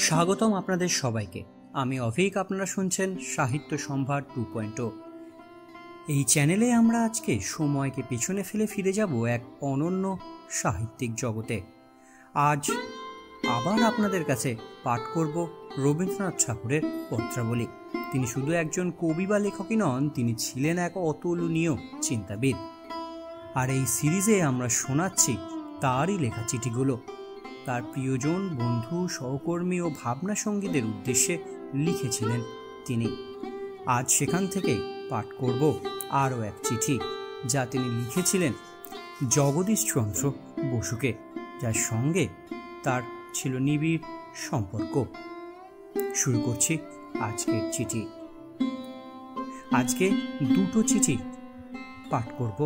স্বাগতম আপনাদের সবাইকে। আমি অভিক, আপনারা শুনছেন সাহিত্য সম্ভার 2.0। এই চ্যানেলে আমরা আজকে সময়কে পেছনে ফেলে ফিরে যাব এক অনন্য সাহিত্যিক জগতে। আজ আবার আপনাদের কাছে পাঠ করব রবীন্দ্রনাথ ঠাকুরের পত্রাবলী। তিনি শুধু একজন কবি বা লেখকই নন, তিনি ছিলেন এক অতুলনীয় চিন্তাবিদ। আর এই সিরিজে আমরা শোনাচ্ছি তারই লেখা চিঠিগুলো, তার প্রিয়জন, বন্ধু, সহকর্মী ও ভাবনা সঙ্গীদের উদ্দেশ্যে লিখেছিলেন তিনি। আজ সেখান থেকে পাঠ করব আরও এক চিঠি, যা তিনি লিখেছিলেন জগদীশচন্দ্র বসুকে, যার সঙ্গে তার ছিল নিবিড় সম্পর্ক। শুরু করছি আজকের চিঠি। আজকে দুটো চিঠি পাঠ করব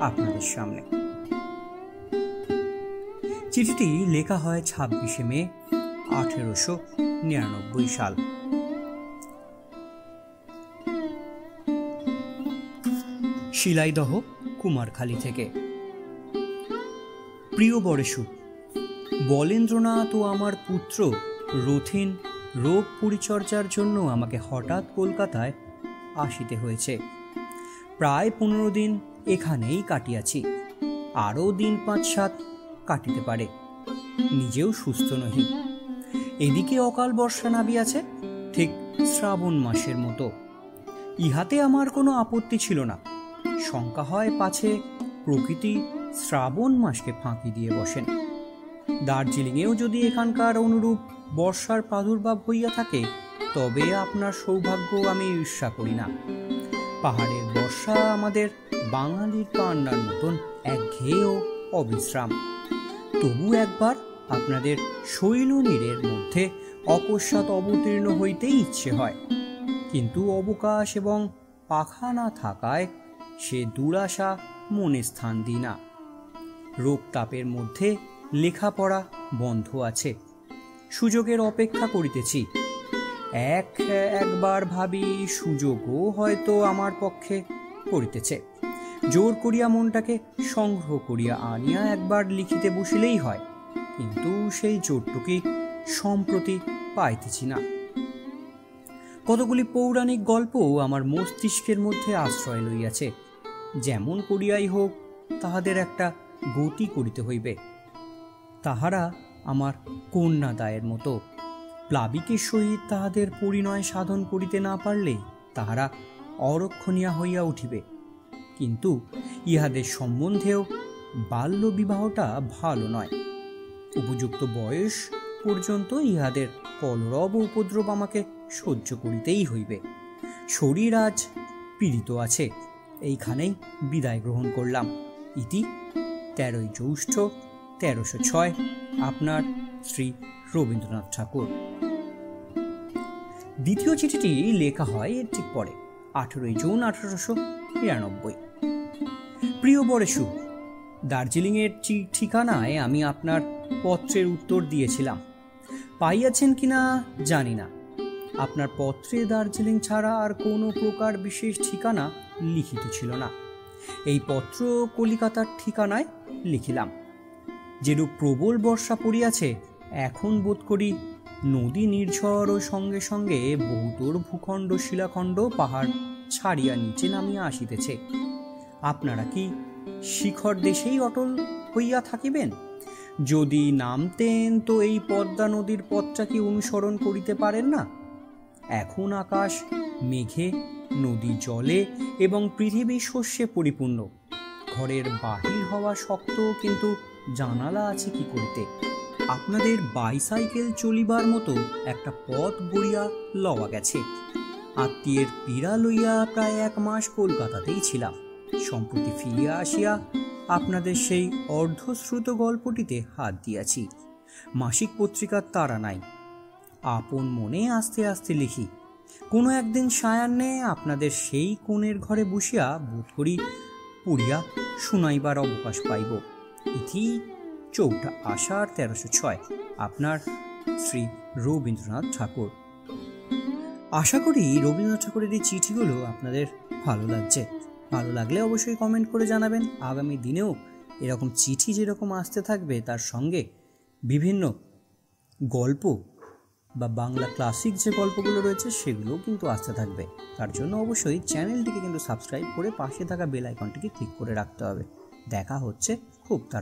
আপনাদের সামনে। চিঠিটি লেখা হয় 26শে মে 1899 সাল। শিলাইদহ, কুমারখালী থেকে। প্রিয় বরেশু, বলেন্দ্রনাথ ও আমার পুত্র রথিন রোগ পরিচর্যার জন্য আমাকে হঠাৎ কলকাতায় আসিতে হয়েছে। প্রায় 15 দিন এখানেই কাটিয়াছি, আরও দিন 5-7 কাটিতে পারে। নিজেও সুস্থ নহি। এদিকে অকাল বর্ষা নামিয়াছে, ঠিক শ্রাবণ মাসের মতো। ইহাতে আমার কোনো আপত্তি ছিল না। শঙ্কা হয় পাছে প্রকৃতি শ্রাবণ মাসকে ফাঁকি দিয়ে বসেন। দার্জিলিংয়েও যদি এখানকার অনুরূপ বর্ষার প্রাদুর্ভাব হইয়া থাকে, তবে আপনার সৌভাগ্য আমি ঈর্ষা করি না। পাহাড়ের বর্ষা আমাদের বাঙালির কান্নার মতন একঘেয়ে ও অবিশ্রাম। তবু একবার আপনাদের শৈলনীড়ের মধ্যে অকস্মাৎ অবতীর্ণ হইতেই ইচ্ছে হয়, কিন্তু অবকাশ এবং পাখা না থাকায় সে দুরাশা মনে স্থান দিই না। রোগ তাপের মধ্যে লেখাপড়া বন্ধ আছে, সুযোগের অপেক্ষা করিতেছি। একবার ভাবি সুযোগও হয়তো আমার পক্ষে করিতেছে। জোর করিয়া মনটাকে সংগ্রহ করিয়া আনিয়া একবার লিখিতে বসিলেই হয়, কিন্তু সেই জোরটুকি সম্প্রতি পাইতেছি না। কতগুলি পৌরাণিক গল্প আমার মস্তিষ্কের মধ্যে আশ্রয় লইয়াছে। যেমন করিয়াই হোক তাহাদের একটা গতি করিতে হইবে। তাহারা আমার কন্যাদায়ের মতো। প্লাবিকের সহিত তাহাদের পরিণয় সাধন করিতে না পারলে তাহারা অরক্ষণীয়া হইয়া উঠিবে। কিন্তু ইহাদের সম্বন্ধেও বাল্য বিবাহটা ভালো নয়। উপযুক্ত বয়স পর্যন্ত ইহাদের কলরব ও উপদ্রব আমাকে সহ্য করিতেই হইবে। শরীর আজ পীড়িত আছে। এইখানেই বিদায় গ্রহণ করলাম। ইতি 13 জ্যৈষ্ঠ 1306। আপনার শ্রী রবীন্দ্রনাথ ঠাকুর। দ্বিতীয় চিঠিটি লেখা হয় এর ঠিক পরে, 18 জুন 1899। প্রিয় বরেশু, দার্জিলিংয়ের ঠিকানায় আমি আপনার পত্রের উত্তর দিয়েছিলাম। পাইয়াছেন কিনা জানি না। আপনার পত্রে দার্জিলিং ছাড়া আর কোনো প্রকার বিশেষ ঠিকানা লিখিত ছিল না। এই পত্র কলিকাতার ঠিকানায় লিখিলাম। যেরূপ প্রবল বর্ষা পড়িয়াছে, এখন বোধ করি নদী নির্ঝর ও সঙ্গে সঙ্গে বহুতর ভূখণ্ড, শিলাখণ্ড, পাহাড় ছাড়িয়া নিচে নামিয়া আসিতেছে। আপনারা কি শিখর দেশেই অটল হইয়া থাকিবেন? যদি নামতেন তো এই পদ্মা নদীর পথটা কি অনুসরণ করিতে পারেন না? এখন আকাশ মেঘে, নদী জলে এবং পৃথিবী শস্যে পরিপূর্ণ। ঘরের বাহির হওয়া শক্ত, কিন্তু জানালা আছে কি করিতে? আপনাদের বাইসাইকেল চলিবার মতো একটা পথ গড়িয়া লওয়া গেছে। আত্মীয়ের পীড়া লইয়া প্রায় 1 মাস কলকাতাতেই ছিলাম। সম্প্রতি ফিরিয়া আসিয়া আপনাদের সেই অর্ধশ্রুত গল্পটিতে হাত দিয়াছি। মাসিক পত্রিকার তাড়া নাই। আপন মনে আস্তে আস্তে লিখি। কোনো একদিন সায়াহ্নে আপনাদের সেই কোণের ঘরে বসিয়া বোধ করি পড়িয়া শুনাইবার অবকাশ পাইব। ইতি 4 আষাঢ় 1306। আপনার শ্রী রবীন্দ্রনাথ ঠাকুর। আশা করি রবীন্দ্রনাথ ঠাকুরের এই চিঠিগুলো আপনাদের ভালো লাগছে। ভালো লাগলে অবশ্যই কমেন্ট করে জানাবেন। আগামী দিনেও এরকম চিঠি যেরকম আসতে থাকবে, তার সঙ্গে বিভিন্ন গল্প বা বাংলা ক্লাসিক যে গল্পগুলো রয়েছে সেগুলোও কিন্তু আসতে থাকবে। তার জন্য অবশ্যই চ্যানেলটিকে কিন্তু সাবস্ক্রাইব করে পাশে থাকা বেল আইকনটিকে ক্লিক করে রাখতে হবে। দেখা হচ্ছে খুব তাড়াতাড়ি।